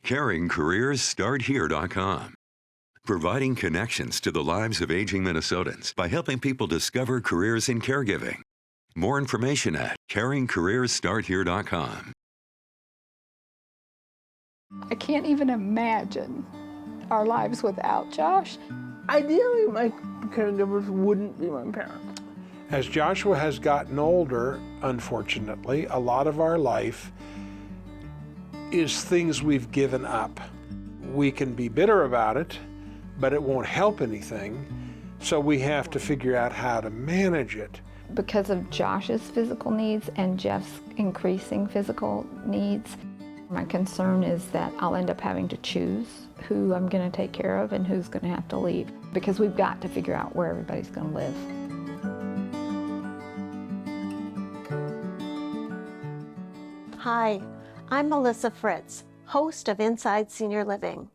CaringCareersStartHere.com. Providing connections to the lives of aging Minnesotans by helping people discover careers in caregiving. More information at CaringCareersStartHere.com. I can't even imagine our lives without Josh. Ideally, my caregivers wouldn't be my parents. As Joshua has gotten older, unfortunately, a lot of our life is things we've given up. We can be bitter about it, but it won't help anything, so we have to figure out how to manage it. Because of Josh's physical needs and Jeff's increasing physical needs, my concern is that I'll end up having to choose who I'm going to take care of and who's going to have to leave, because we've got to figure out where everybody's going to live. Hi, I'm Melissa Fritz, host of Inside Senior Living.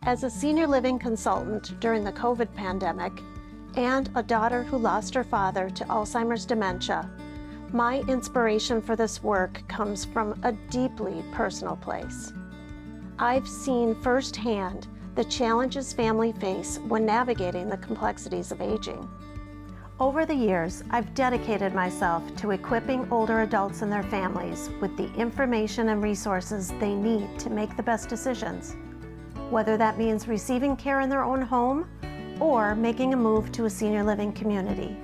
As a senior living consultant during the COVID pandemic and a daughter who lost her father to Alzheimer's dementia, my inspiration for this work comes from a deeply personal place. I've seen firsthand the challenges families face when navigating the complexities of aging. Over the years, I've dedicated myself to equipping older adults and their families with the information and resources they need to make the best decisions, whether that means receiving care in their own home or making a move to a senior living community.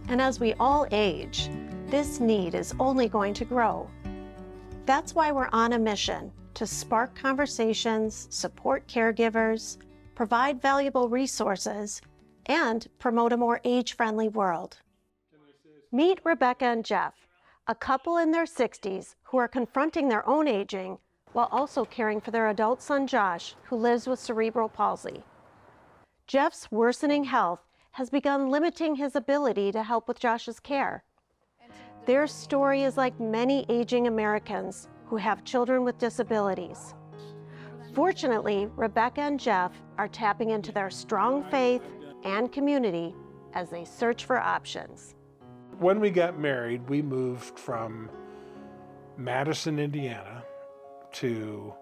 And as we all age, this need is only going to grow. That's why we're on a mission to spark conversations, support caregivers, provide valuable resources, and promote a more age-friendly world. Meet Rebecca and Jeff, a couple in their 60s who are confronting their own aging while also caring for their adult son Josh, who lives with cerebral palsy. Jeff's worsening health has begun limiting his ability to help with Josh's care. Their story is like many aging Americans who have children with disabilities. Fortunately, Rebecca and Jeff are tapping into their strong faith and community as they search for options. When we got married, we moved from Madison, Indiana to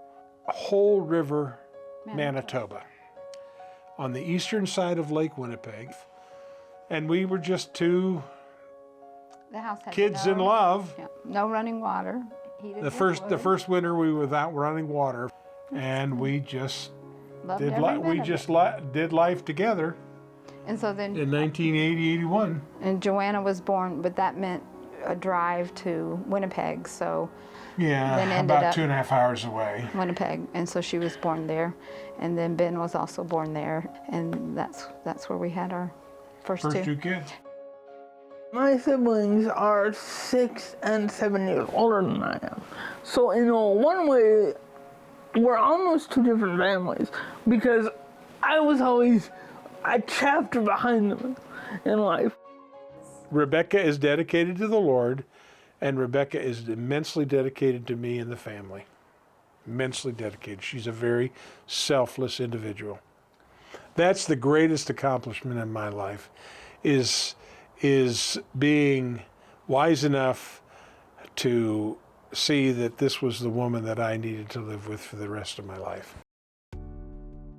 Whole River, Manitoba, on the eastern side of Lake Winnipeg. And we were just two kids in love. Yeah, no running water. The first winter we were without running water, and we just did life together. And so then in 1980-81. And Joanna was born, but that meant a drive to Winnipeg. So yeah, then about 2.5 hours away. Winnipeg, and so she was born there, and then Ben was also born there, and that's where we had our first two kids. My siblings are 6 and 7 years older than I am. So in one way, we're almost two different families, because I was always a chapter behind them in life. Rebecca is dedicated to the Lord, and Rebecca is immensely dedicated to me and the family. Immensely dedicated. She's a very selfless individual. That's the greatest accomplishment in my life, is being wise enough to see that this was the woman that I needed to live with for the rest of my life.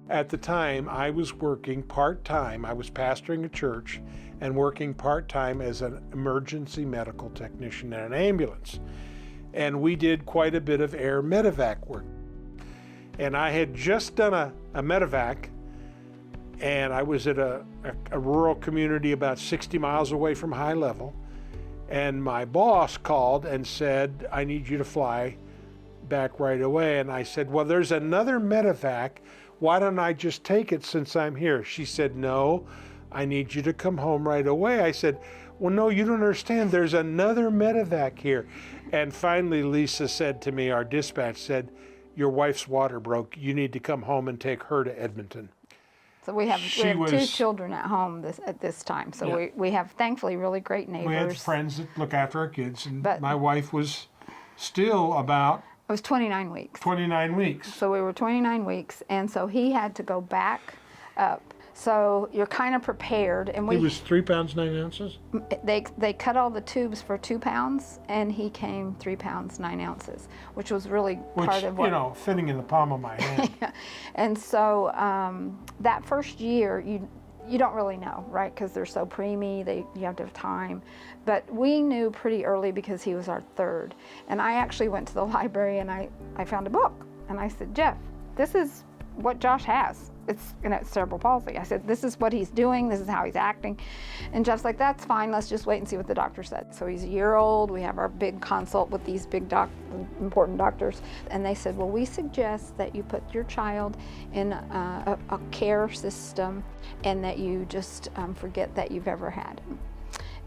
At the time, I was working part-time. I was pastoring a church and working part-time as an emergency medical technician in an ambulance. And we did quite a bit of air medevac work. And I had just done a medevac, and I was at a rural community about 60 miles away from high level. And my boss called and said, I need you to fly back right away. And I said, well, there's another medevac. Why don't I just take it since I'm here? She said, no, I need you to come home right away. I said, well, no, you don't understand. There's another medevac here. And finally, Lisa said to me, our dispatch said, your wife's water broke. You need to come home and take her to Edmonton. So we have two children at home at this time. So yeah. we have, thankfully, really great neighbors. We had friends that look after our kids. And my wife was still about... It was 29 weeks. 29 weeks. So we were 29 weeks. And so he had to go back up So you're kind of prepared. And He was 3 pounds 9 ounces? they cut all the tubes for 2 pounds, and he came 3 pounds 9 ounces, which was really Which, part of what. you know, fitting in the palm of my hand. And so that first year, you don't really know, right? Because they're so preemie, you have to have time. But we knew pretty early because he was our third. And I actually went to the library and I found a book. And I said, Jeff, this is what Josh has. It's cerebral palsy. I said, this is what he's doing. This is how he's acting. And Jeff's like, that's fine. Let's just wait and see what the doctor said. So he's a year old. We have our big consult with these big important doctors. And they said, well, we suggest that you put your child in a care system and that you just forget that you've ever had him.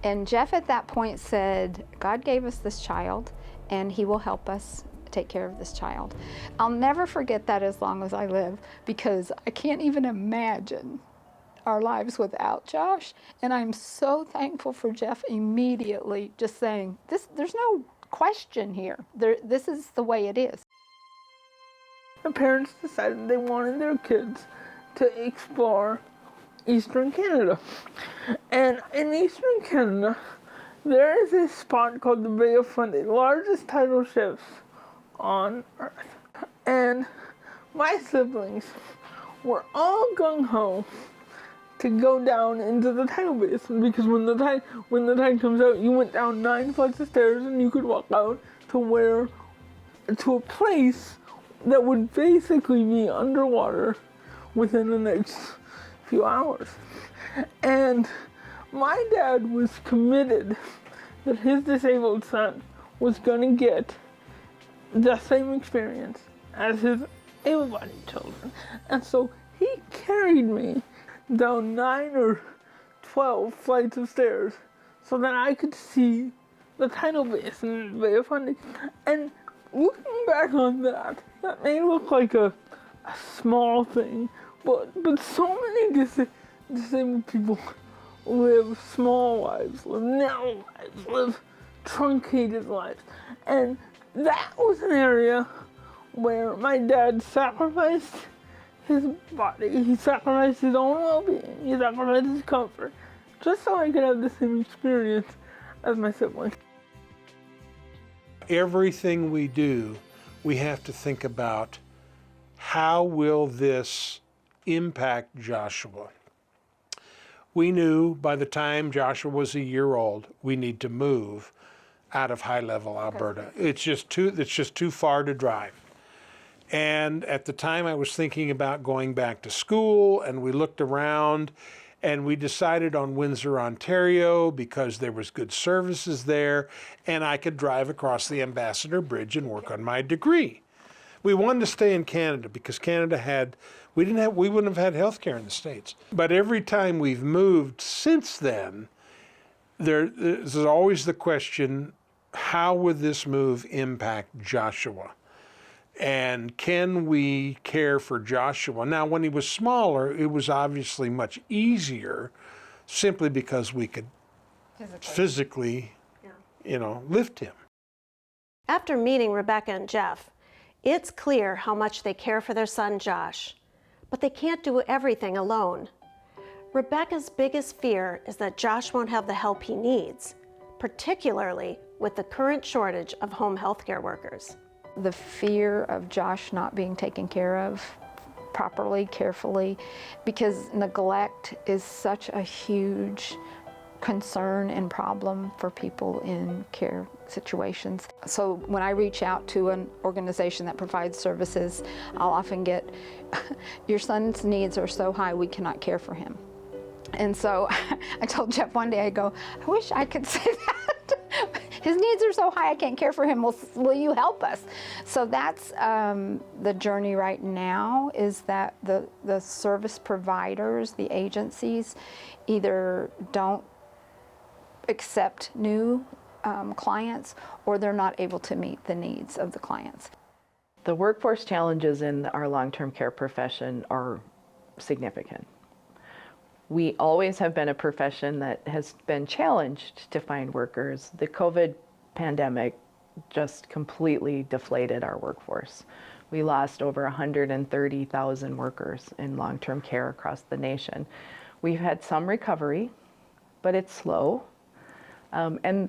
And Jeff at that point said, God gave us this child and he will help us take care of this child. I'll never forget that as long as I live, because I can't even imagine our lives without Josh. And I'm so thankful for Jeff immediately just saying, there's no question here. This is the way it is. The parents decided they wanted their kids to explore Eastern Canada. And in Eastern Canada, there is a spot called the Bay of Fundy, largest tidal shifts on Earth. And my siblings were all gung-ho to go down into the tidal basin, because when the tide comes out, you went down 9 flights of stairs and you could walk out to a place that would basically be underwater within the next few hours. And my dad was committed that his disabled son was going to get the same experience as his able-bodied children. And so he carried me down 9 or 12 flights of stairs so that I could see the tidal basin in the Bay of Fundy. And looking back on that may look like a small thing, but so many disabled people live small lives, live narrow lives, live truncated lives. And that was an area where my dad sacrificed his body, he sacrificed his own well-being, he sacrificed his comfort, just so I could have the same experience as my siblings. Everything we do, we have to think about, how will this impact Joshua? We knew by the time Joshua was a year old, we need to move out of high-level Alberta. It's just too far to drive. And at the time I was thinking about going back to school, and we looked around and we decided on Windsor, Ontario, because there was good services there and I could drive across the Ambassador Bridge and work on my degree. We wanted to stay in Canada because Canada we wouldn't have had health care in the States. But every time we've moved since then, there's always the question, how would this move impact Joshua? And can we care for Joshua? Now, when he was smaller, it was obviously much easier simply because we could physically lift him. After meeting Rebecca and Jeff, it's clear how much they care for their son, Josh. But they can't do everything alone. Rebecca's biggest fear is that Josh won't have the help he needs, particularly with the current shortage of home health care workers. The fear of Josh not being taken care of properly, carefully, because neglect is such a huge concern and problem for people in care situations. So when I reach out to an organization that provides services, I'll often get, your son's needs are so high we cannot care for him. And so I told Jeff one day, I go, I wish I could say that. His needs are so high I can't care for him. Will you help us? So that's the journey right now, is that the service providers, the agencies, either don't accept new clients or they're not able to meet the needs of the clients. The workforce challenges in our long-term care profession are significant. We always have been a profession that has been challenged to find workers. The COVID pandemic just completely deflated our workforce. We lost over 130,000 workers in long-term care across the nation. We've had some recovery, but it's slow. And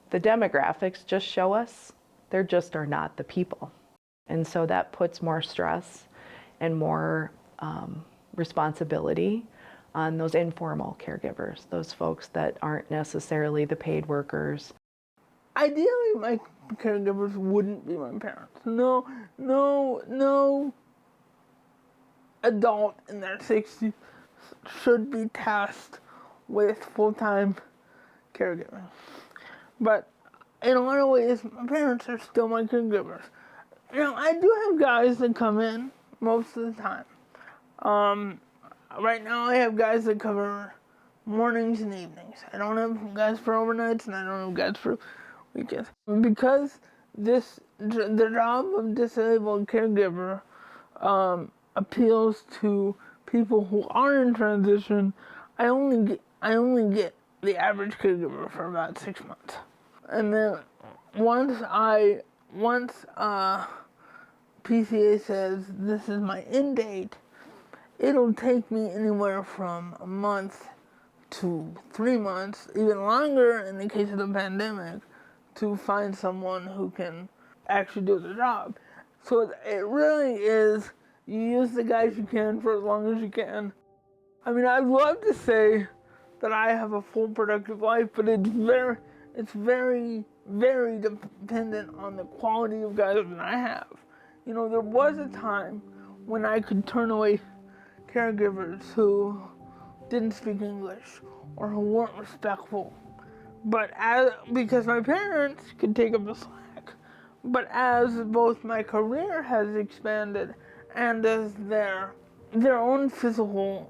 the demographics just show us there just are not the people. And so that puts more stress and more responsibility on those informal caregivers, those folks that aren't necessarily the paid workers. Ideally, my caregivers wouldn't be my parents. No adult in their 60s should be tasked with full-time caregiving. But in a lot of ways, my parents are still my caregivers. Now, I do have guys that come in most of the time. Right now, I have guys that cover mornings and evenings. I don't have guys for overnights, and I don't have guys for weekends. Because the job of disabled caregiver appeals to people who are in transition, I only get the average caregiver for about 6 months. And then once PCA says this is my end date, it'll take me anywhere from a month to 3 months, even longer in the case of the pandemic, to find someone who can actually do the job. So it really is, you use the guys you can for as long as you can. I mean, I'd love to say that I have a full productive life, but it's very, very dependent on the quality of guys that I have. You know, there was a time when I could turn away caregivers who didn't speak English or who weren't respectful. But because my parents could take up the slack. But as both my career has expanded and as their own physical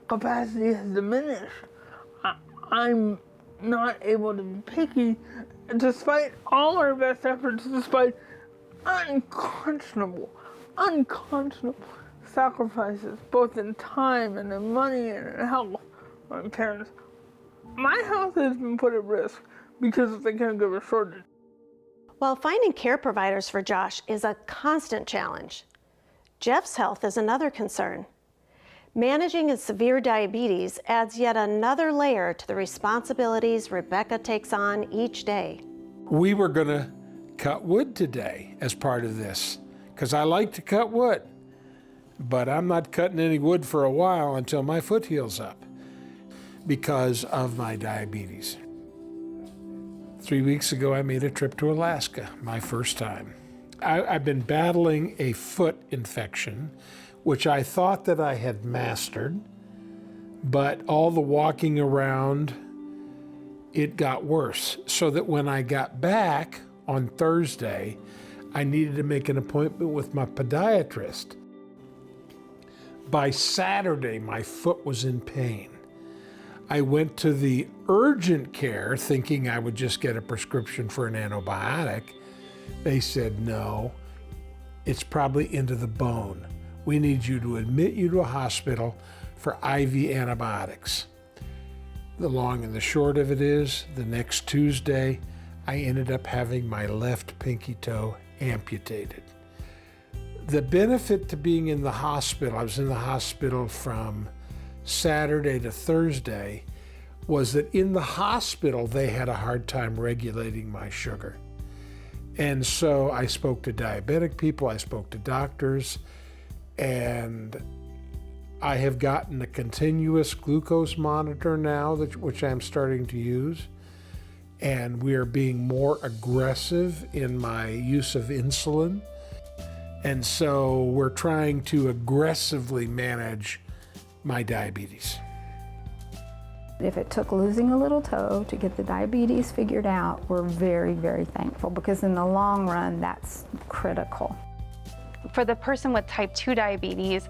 capacity has diminished, I'm not able to be picky, despite all our best efforts, despite unconscionable sacrifices, both in time and in money and in health. My parents, my health has been put at risk because of the caregiver shortage. While finding care providers for Josh is a constant challenge, Jeff's health is another concern. Managing his severe diabetes adds yet another layer to the responsibilities Rebecca takes on each day. We were going to cut wood today as part of this, because I like to cut wood. But I'm not cutting any wood for a while until my foot heals up because of my diabetes. 3 weeks ago, I made a trip to Alaska, my first time. I've been battling a foot infection, which I thought that I had mastered, but all the walking around, it got worse. So that when I got back on Thursday, I needed to make an appointment with my podiatrist. By Saturday, my foot was in pain. I went to the urgent care thinking I would just get a prescription for an antibiotic. They said, no, it's probably into the bone. We need you to admit you to a hospital for IV antibiotics. The long and the short of it is, the next Tuesday, I ended up having my left pinky toe amputated. The benefit to being in the hospital, I was in the hospital from Saturday to Thursday, was that in the hospital they had a hard time regulating my sugar. And so I spoke to diabetic people, I spoke to doctors, and I have gotten a continuous glucose monitor now, which I'm starting to use. And we are being more aggressive in my use of insulin. And so we're trying to aggressively manage my diabetes. If it took losing a little toe to get the diabetes figured out, we're very, very thankful, because in the long run, that's critical. For the person with type 2 diabetes,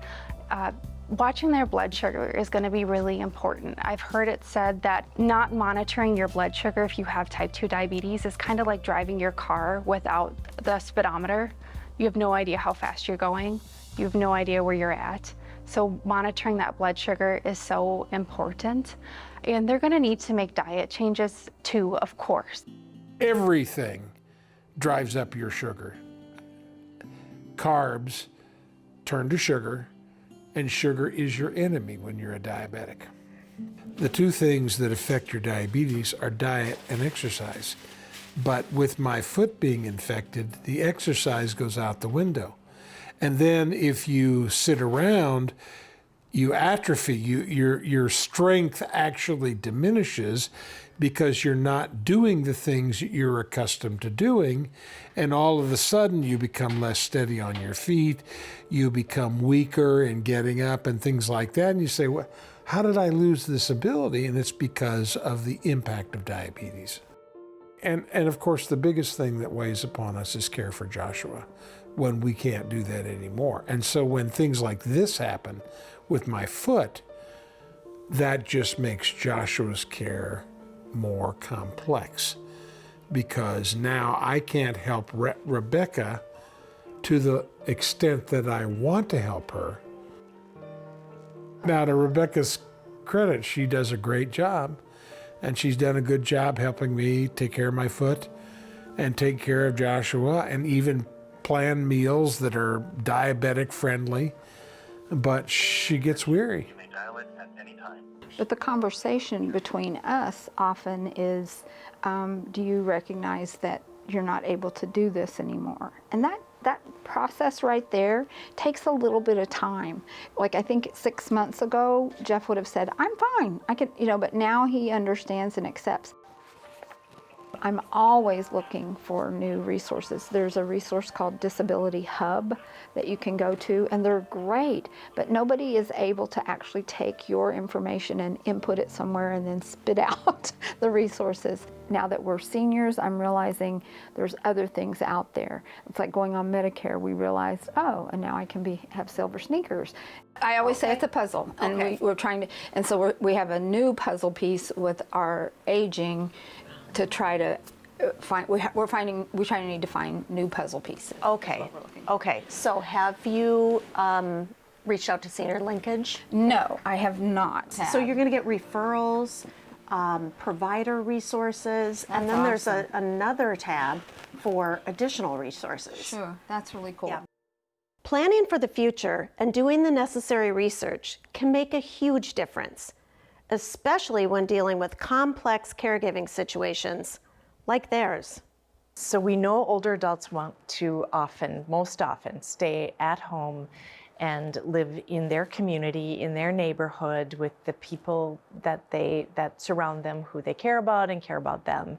watching their blood sugar is going to be really important. I've heard it said that not monitoring your blood sugar if you have type 2 diabetes is kind of like driving your car without the speedometer. You have no idea how fast you're going. You have no idea where you're at. So monitoring that blood sugar is so important. And they're going to need to make diet changes too, of course. Everything drives up your sugar. carbs turn to sugar, and sugar is your enemy when you're a diabetic. The two things that affect your diabetes are diet and exercise. But with my foot being infected, the exercise goes out the window. And then if you sit around, you atrophy, your strength actually diminishes because you're not doing the things you're accustomed to doing, and all of a sudden you become less steady on your feet, you become weaker in getting up and things like that, and you say, well, how did I lose this ability? And it's because of the impact of diabetes. And of course, the biggest thing that weighs upon us is care for Joshua when we can't do that anymore. And so when things like this happen with my foot, that just makes Joshua's care more complex, because now I can't help Rebecca to the extent that I want to help her. Now, to Rebecca's credit, she does a great job, and she's done a good job helping me take care of my foot and take care of Joshua and even plan meals that are diabetic friendly, but she gets weary. You may dial it at any time. But the conversation between us often is, do you recognize that you're not able to do this anymore? And that process right there takes a little bit of time. Like, I think 6 months ago, Jeff would have said, I'm fine, I can, but now he understands and accepts. I'm always looking for new resources. There's a resource called Disability Hub that you can go to, and they're great, but nobody is able to actually take your information and input it somewhere and then spit out the resources. Now that we're seniors, I'm realizing there's other things out there. It's like going on Medicare. We realized, oh, and now I can have silver sneakers. I always say it's a puzzle, and we're trying to, and so we have a new puzzle piece with our aging to try to find. We try to need to find new puzzle pieces. Okay. So have you reached out to Senior Linkage? No, I have not. So you're going to get referrals, provider resources, and then there's another tab for additional resources. Sure, that's really cool. Yeah. Planning for the future and doing the necessary research can make a huge difference, especially when dealing with complex caregiving situations like theirs. So we know older adults want to most often, stay at home and live in their community, in their neighborhood, with the people that surround them, who they care about and care about them,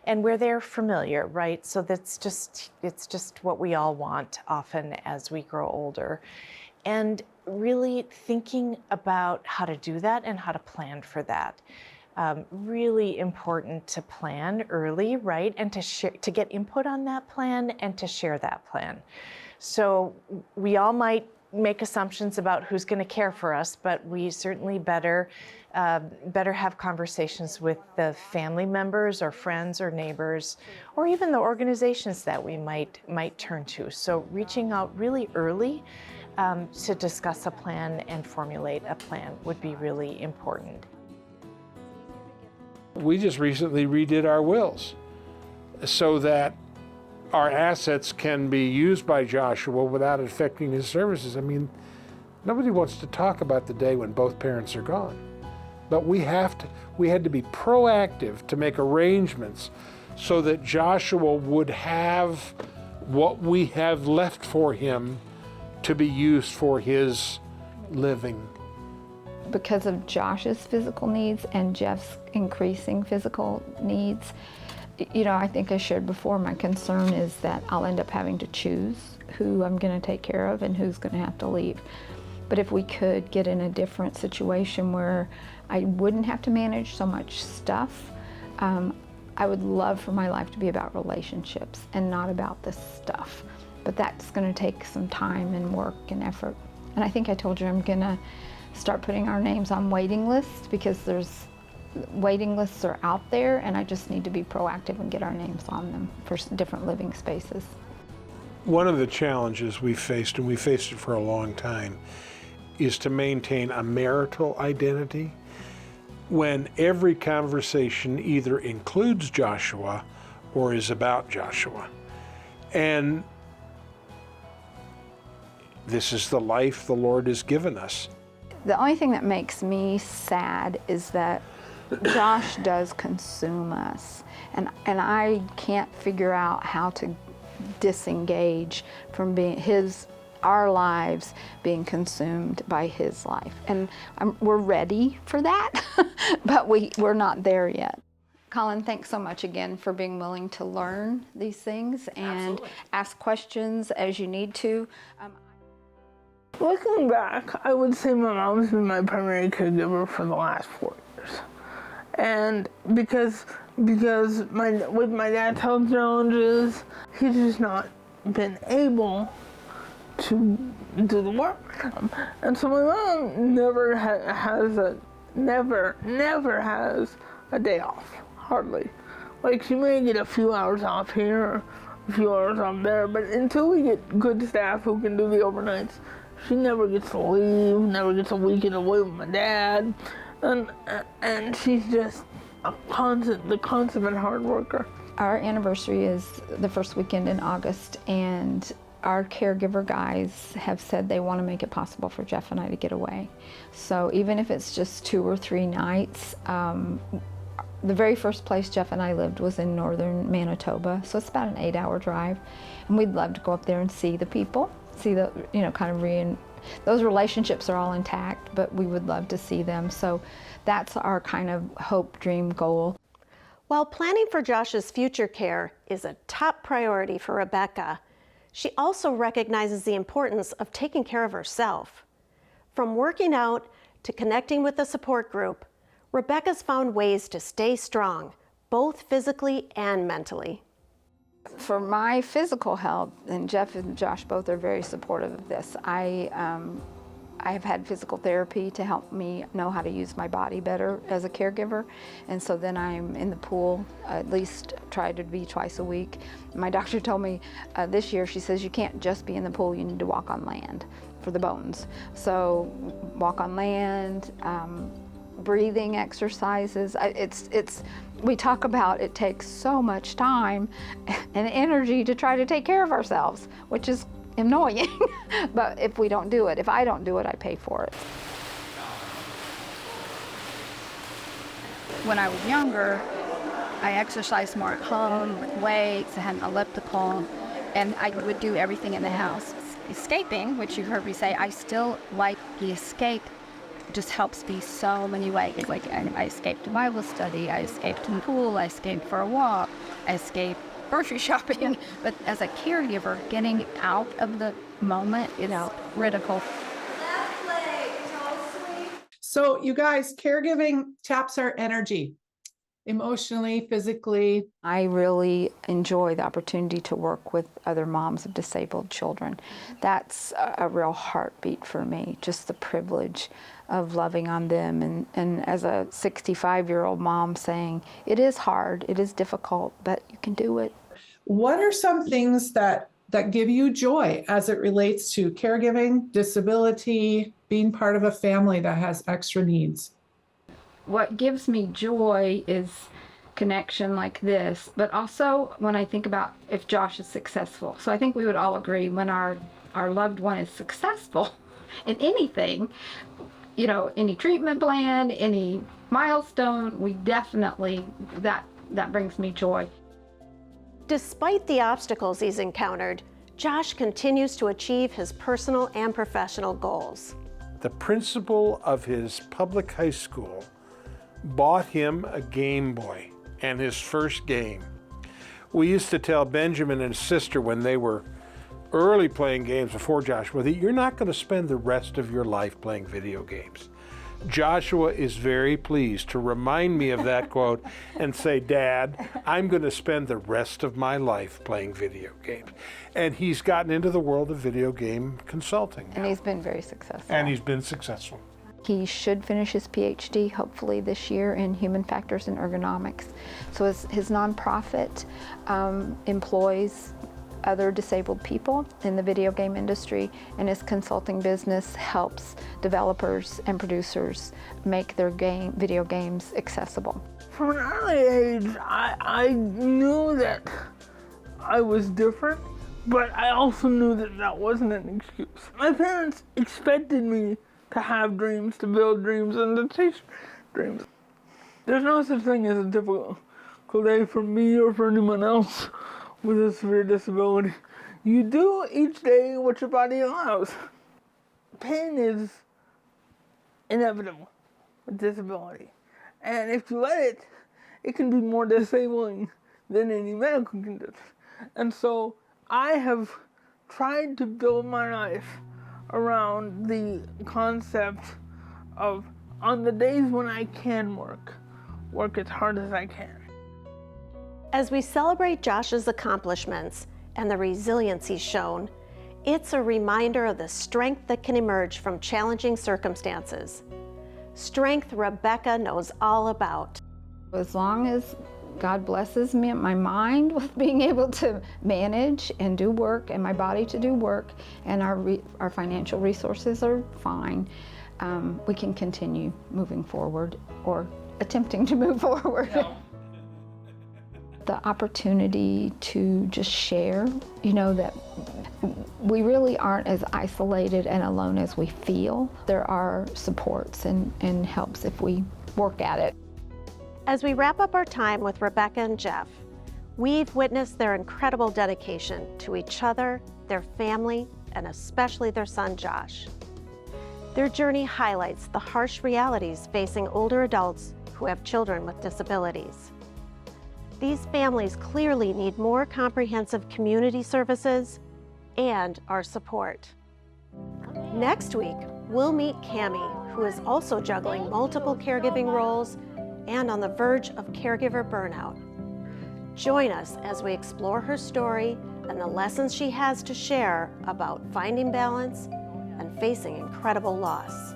and where they're familiar, right? So it's just what we all want often as we grow older. And really thinking about how to do that and how to plan for that. Really important to plan early, right? And to get input on that plan and to share that plan. So we all might make assumptions about who's going to care for us, but we certainly better have conversations with the family members or friends or neighbors, or even the organizations that we might turn to. So reaching out really early to discuss a plan and formulate a plan would be really important. We just recently redid our wills so that our assets can be used by Joshua without affecting his services. I mean, nobody wants to talk about the day when both parents are gone. But we had to be proactive to make arrangements so that Joshua would have what we have left for him to be used for his living. Because of Josh's physical needs and Jeff's increasing physical needs, I think I shared before, my concern is that I'll end up having to choose who I'm going to take care of and who's going to have to leave. But if we could get in a different situation where I wouldn't have to manage so much stuff, I would love for my life to be about relationships and not about this stuff. But that's going to take some time and work and effort. And I think I told you I'm going to start putting our names on waiting lists, because waiting lists are out there, and I just need to be proactive and get our names on them for different living spaces. One of the challenges we faced, and we faced it for a long time, is to maintain a marital identity when every conversation either includes Joshua or is about Joshua. And This is the life the Lord has given us. The only thing that makes me sad is that Josh does consume us, and I can't figure out how to disengage from our lives being consumed by his life. And we're ready for that, but we're not there yet. Colin, thanks so much again for being willing to learn these things and ask questions as you need to. Looking back, I would say my mom's been my primary caregiver for the last 4 years. And because with my dad's health challenges, he's just not been able to do the work. And so my mom never has a day off, hardly. Like, she may get a few hours off here, a few hours off there, but until we get good staff who can do the overnights, she never gets to leave, never gets a weekend away with my dad. And she's just the consummate hard worker. Our anniversary is the first weekend in August, and our caregiver guys have said they want to make it possible for Jeff and I to get away. So even if it's just 2 or 3 nights, the very first place Jeff and I lived was in northern Manitoba, so it's about an 8-hour drive, and we'd love to go up there and see the people, see the, those relationships are all intact, but we would love to see them. So that's our kind of hope, dream, goal. While planning for Josh's future care is a top priority for Rebecca, she also recognizes the importance of taking care of herself. From working out to connecting with a support group, Rebecca's found ways to stay strong, both physically and mentally. For my physical health, and Jeff and Josh both are very supportive of this, I have had physical therapy to help me know how to use my body better as a caregiver. And so then I'm in the pool, at least try to be twice a week. My doctor told me this year, she says, you can't just be in the pool, you need to walk on land for the bones. So walk on land, breathing exercises. We talk about it takes so much time and energy to try to take care of ourselves, which is annoying. But if I don't do it, I pay for it. When I was younger, I exercised more at home with weights. I had an elliptical, and I would do everything in the house. Escaping, which you heard me say, I still like the escape. Just helps me so many ways. Like I escaped to Bible study, I escaped to the pool, I escaped for a walk, I escaped grocery shopping. But as a caregiver, getting out of the moment is critical. So you guys, caregiving taps our energy, emotionally, physically. I really enjoy the opportunity to work with other moms of disabled children. That's a real heartbeat for me, just the privilege of loving on them. And as a 65-year-old mom saying, it is hard, it is difficult, but you can do it. What are some things that give you joy as it relates to caregiving, disability, being part of a family that has extra needs? What gives me joy is connection like this, but also when I think about if Josh is successful. So I think we would all agree when our loved one is successful in anything, any treatment plan, any milestone, we definitely, that brings me joy. Despite the obstacles he's encountered, Josh continues to achieve his personal and professional goals. The principal of his public high school bought him a Game Boy and his first game. We used to tell Benjamin and his sister when they were early playing games before Joshua that you're not going to spend the rest of your life playing video games. Joshua is very pleased to remind me of that quote and say, Dad, I'm going to spend the rest of my life playing video games. And he's gotten into the world of video game consulting now. And he's been very successful. And he's been successful. He should finish his PhD hopefully this year in human factors and ergonomics. So his nonprofit employs other disabled people in the video game industry, and his consulting business helps developers and producers make their video games accessible. From an early age, I knew that I was different, But I also knew that that wasn't an excuse. My parents expected me to have dreams, to build dreams, and to chase dreams. There's no such thing as a typical day for me or for anyone else with a severe disability. You do each day what your body allows. Pain is inevitable with disability. And if you let it, it can be more disabling than any medical condition. And so I have tried to build my life around the concept of, on the days when I can work as hard as I can. As we celebrate Josh's accomplishments and the resilience he's shown, it's a reminder of the strength that can emerge from challenging circumstances. Strength Rebecca knows all about. As long as God blesses me, my mind with being able to manage and do work, and my body to do work, and our financial resources are fine, we can continue moving forward, or attempting to move forward. Yeah. The opportunity to just share, that we really aren't as isolated and alone as we feel. There are supports and helps if we work at it. As we wrap up our time with Rebecca and Jeff, we've witnessed their incredible dedication to each other, their family, and especially their son, Josh. Their journey highlights the harsh realities facing older adults who have children with disabilities. These families clearly need more comprehensive community services and our support. Next week, we'll meet Cammie, who is also juggling multiple caregiving roles and on the verge of caregiver burnout. Join us as we explore her story and the lessons she has to share about finding balance and facing incredible loss.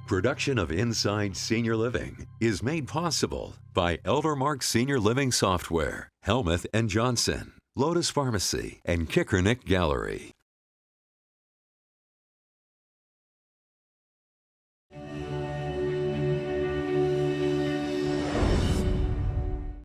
Production of Inside Senior Living is made possible by Eldermark Senior Living Software, Helmuth & Johnson, Lotus Pharmacy, and Kickernick Gallery.